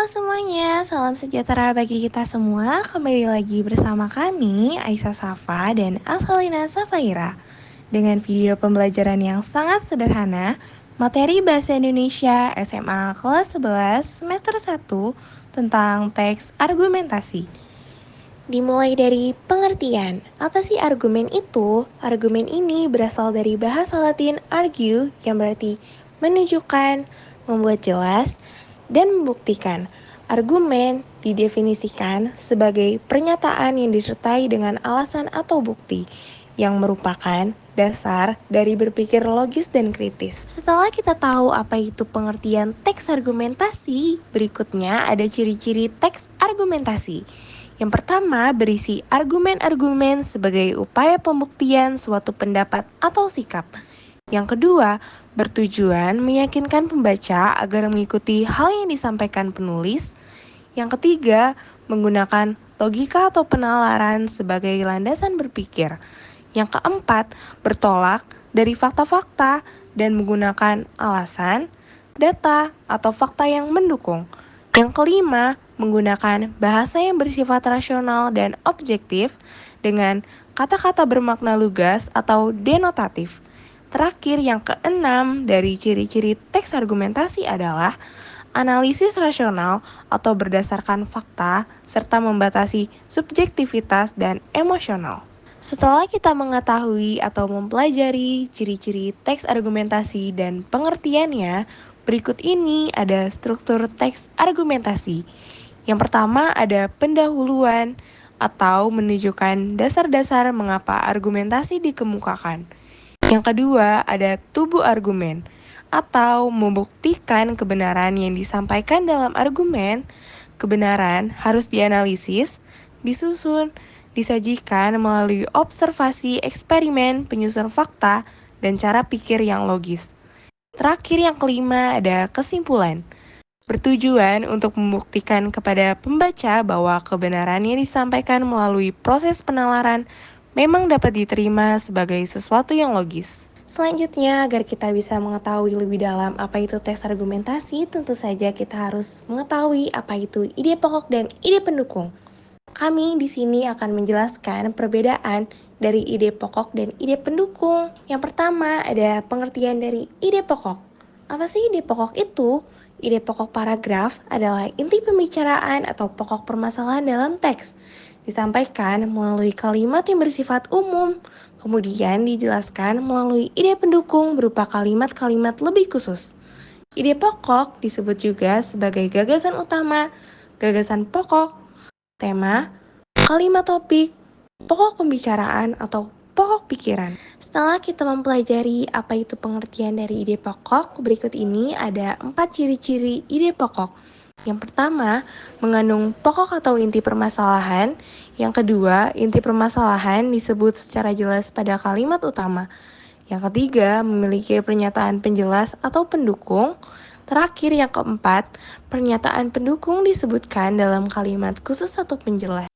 Halo semuanya, salam sejahtera bagi kita semua. Kembali lagi bersama kami, Aisyah Safa dan Asalina Safaira. Dengan video pembelajaran yang sangat sederhana, materi Bahasa Indonesia SMA kelas 11 semester 1 tentang teks argumentasi. Dimulai dari pengertian. Apa sih argumen itu? Argumen ini berasal dari bahasa Latin argue, yang berarti menunjukkan, membuat jelas, dan membuktikan. Argumen didefinisikan sebagai pernyataan yang disertai dengan alasan atau bukti, yang merupakan dasar dari berpikir logis dan kritis. Setelah kita tahu apa itu pengertian teks argumentasi, berikutnya ada ciri-ciri teks argumentasi. Yang pertama, berisi argumen-argumen sebagai upaya pembuktian suatu pendapat atau sikap. Yang kedua, bertujuan meyakinkan pembaca agar mengikuti hal yang disampaikan penulis. Yang ketiga, menggunakan logika atau penalaran sebagai landasan berpikir. Yang keempat, bertolak dari fakta-fakta dan menggunakan alasan, data, atau fakta yang mendukung. Yang kelima, menggunakan bahasa yang bersifat rasional dan objektif dengan kata-kata bermakna lugas atau denotatif. Terakhir, yang keenam dari ciri-ciri teks argumentasi adalah analisis rasional atau berdasarkan fakta, serta membatasi subjektivitas dan emosional. Setelah kita mengetahui atau mempelajari ciri-ciri teks argumentasi dan pengertiannya, berikut ini ada struktur teks argumentasi. Yang pertama ada pendahuluan atau menunjukkan dasar-dasar mengapa argumentasi dikemukakan. Yang kedua ada tubuh argumen atau membuktikan kebenaran yang disampaikan dalam argumen. Kebenaran harus dianalisis, disusun, disajikan melalui observasi eksperimen, penyusun fakta, dan cara pikir yang logis. Terakhir yang kelima ada kesimpulan. Bertujuan untuk membuktikan kepada pembaca bahwa kebenaran yang disampaikan melalui proses penalaran memang dapat diterima sebagai sesuatu yang logis. Selanjutnya, agar kita bisa mengetahui lebih dalam apa itu teks argumentasi, tentu saja kita harus mengetahui apa itu ide pokok dan ide pendukung. Kami di sini akan menjelaskan perbedaan dari ide pokok dan ide pendukung. Yang pertama ada pengertian dari ide pokok. Apa sih ide pokok itu? Ide pokok paragraf adalah inti pembicaraan atau pokok permasalahan dalam teks. Disampaikan melalui kalimat yang bersifat umum, kemudian dijelaskan melalui ide pendukung berupa kalimat-kalimat lebih khusus. Ide pokok disebut juga sebagai gagasan utama, gagasan pokok, tema, kalimat topik, pokok pembicaraan, atau pokok pikiran. Setelah kita mempelajari apa itu pengertian dari ide pokok, berikut ini ada 4 ciri-ciri ide pokok. Yang pertama, mengandung pokok atau inti permasalahan. Yang kedua, inti permasalahan disebut secara jelas pada kalimat utama. Yang ketiga, memiliki pernyataan penjelas atau pendukung. Terakhir, yang keempat, pernyataan pendukung disebutkan dalam kalimat khusus atau penjelas.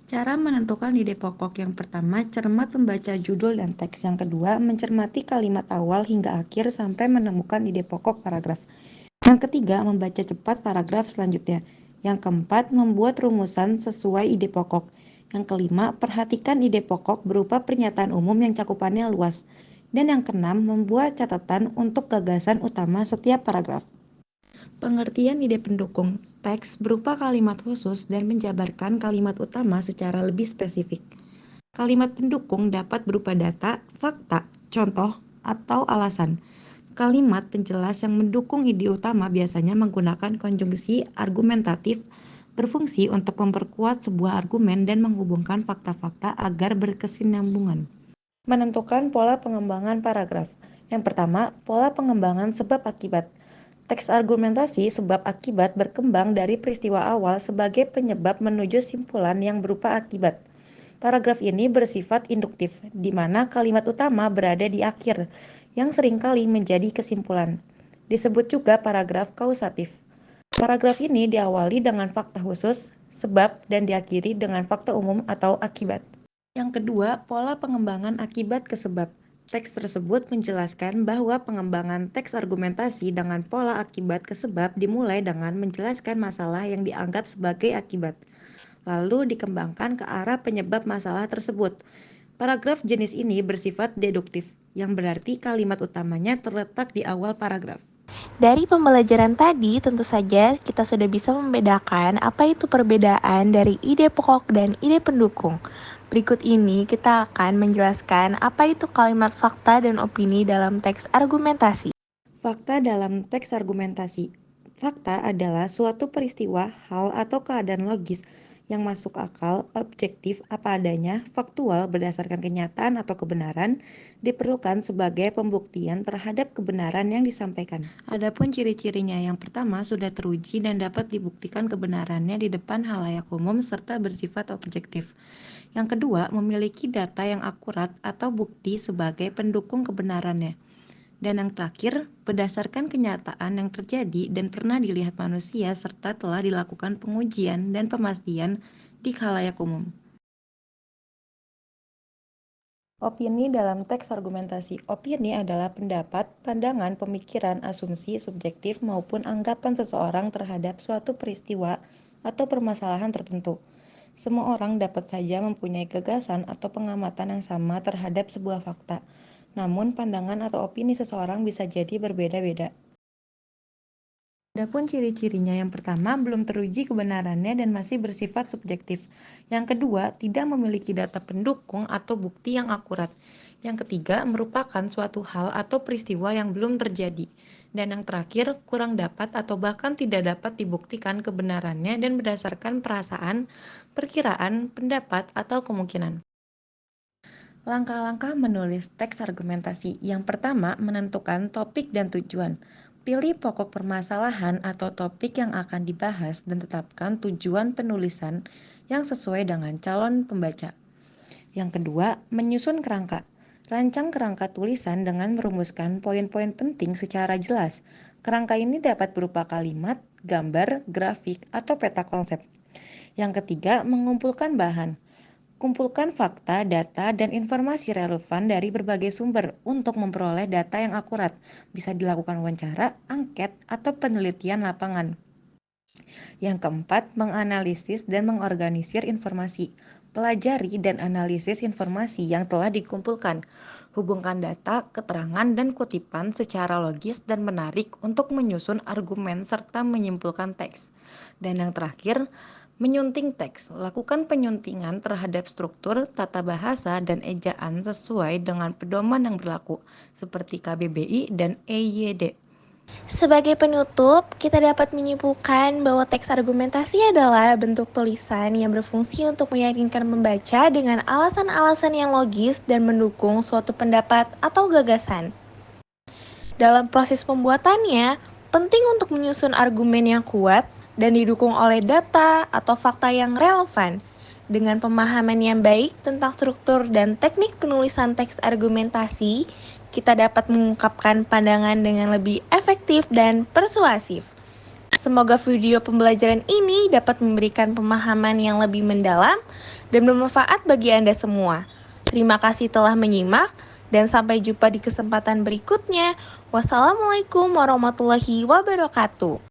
Cara menentukan ide pokok yang pertama, cermat membaca judul dan teks. Yang kedua, mencermati kalimat awal hingga akhir sampai menemukan ide pokok paragraf. Yang ketiga, membaca cepat paragraf selanjutnya. Yang keempat, membuat rumusan sesuai ide pokok. Yang kelima, perhatikan ide pokok berupa pernyataan umum yang cakupannya luas. Dan yang keenam, membuat catatan untuk gagasan utama setiap paragraf. Pengertian ide pendukung. Teks berupa kalimat khusus dan menjabarkan kalimat utama secara lebih spesifik. Kalimat pendukung dapat berupa data, fakta, contoh, atau alasan. Kalimat penjelas yang mendukung ide utama biasanya menggunakan konjungsi argumentatif, berfungsi untuk memperkuat sebuah argumen dan menghubungkan fakta-fakta agar berkesinambungan. Menentukan pola pengembangan paragraf. Yang pertama, pola pengembangan sebab akibat. Teks argumentasi sebab akibat berkembang dari peristiwa awal sebagai penyebab menuju simpulan yang berupa akibat. Paragraf ini bersifat induktif, di mana kalimat utama berada di akhir, yang seringkali menjadi kesimpulan. Disebut juga paragraf kausatif. Paragraf ini diawali dengan fakta khusus, sebab, dan diakhiri dengan fakta umum atau akibat. Yang kedua, pola pengembangan akibat ke sebab. Teks tersebut menjelaskan bahwa pengembangan teks argumentasi dengan pola akibat ke sebab dimulai dengan menjelaskan masalah yang dianggap sebagai akibat, lalu dikembangkan ke arah penyebab masalah tersebut. Paragraf jenis ini bersifat deduktif, yang berarti kalimat utamanya terletak di awal paragraf. Dari pembelajaran tadi, tentu saja kita sudah bisa membedakan apa itu perbedaan dari ide pokok dan ide pendukung. Berikut ini kita akan menjelaskan apa itu kalimat fakta dan opini dalam teks argumentasi. Fakta dalam teks argumentasi. Fakta adalah suatu peristiwa, hal atau keadaan logis yang masuk akal, objektif, apa adanya, faktual berdasarkan kenyataan atau kebenaran, diperlukan sebagai pembuktian terhadap kebenaran yang disampaikan. Adapun ciri-cirinya, yang pertama sudah teruji dan dapat dibuktikan kebenarannya di depan halayak umum serta bersifat objektif. Yang kedua, memiliki data yang akurat atau bukti sebagai pendukung kebenarannya. Dan yang terakhir, berdasarkan kenyataan yang terjadi dan pernah dilihat manusia serta telah dilakukan pengujian dan pemastian di khalayak umum. Opini dalam teks argumentasi. Opini adalah pendapat, pandangan, pemikiran, asumsi, subjektif, maupun anggapan seseorang terhadap suatu peristiwa atau permasalahan tertentu. Semua orang dapat saja mempunyai gagasan atau pengamatan yang sama terhadap sebuah fakta. Namun, pandangan atau opini seseorang bisa jadi berbeda-beda. Adapun ciri-cirinya, yang pertama belum teruji kebenarannya dan masih bersifat subjektif. Yang kedua, tidak memiliki data pendukung atau bukti yang akurat. Yang ketiga, merupakan suatu hal atau peristiwa yang belum terjadi. Dan yang terakhir, kurang dapat atau bahkan tidak dapat dibuktikan kebenarannya dan berdasarkan perasaan, perkiraan, pendapat, atau kemungkinan. Langkah-langkah menulis teks argumentasi. Yang pertama, menentukan topik dan tujuan. Pilih pokok permasalahan atau topik yang akan dibahas dan tetapkan tujuan penulisan yang sesuai dengan calon pembaca. Yang kedua, menyusun kerangka. Rancang kerangka tulisan dengan merumuskan poin-poin penting secara jelas. Kerangka ini dapat berupa kalimat, gambar, grafik, atau peta konsep. Yang ketiga, mengumpulkan bahan. Kumpulkan fakta, data, dan informasi relevan dari berbagai sumber untuk memperoleh data yang akurat. Bisa dilakukan wawancara, angket, atau penelitian lapangan. Yang keempat, menganalisis dan mengorganisir informasi. Pelajari dan analisis informasi yang telah dikumpulkan. Hubungkan data, keterangan, dan kutipan secara logis dan menarik untuk menyusun argumen serta menyimpulkan teks. Dan yang terakhir, menyunting teks. Lakukan penyuntingan terhadap struktur, tata bahasa, dan ejaan sesuai dengan pedoman yang berlaku, seperti KBBI dan EYD. Sebagai penutup, kita dapat menyimpulkan bahwa teks argumentasi adalah bentuk tulisan yang berfungsi untuk meyakinkan pembaca dengan alasan-alasan yang logis dan mendukung suatu pendapat atau gagasan. Dalam proses pembuatannya, penting untuk menyusun argumen yang kuat dan didukung oleh data atau fakta yang relevan. Dengan pemahaman yang baik tentang struktur dan teknik penulisan teks argumentasi, kita dapat mengungkapkan pandangan dengan lebih efektif dan persuasif. Semoga video pembelajaran ini dapat memberikan pemahaman yang lebih mendalam dan bermanfaat bagi Anda semua. Terima kasih telah menyimak dan sampai jumpa di kesempatan berikutnya. Wassalamualaikum warahmatullahi wabarakatuh.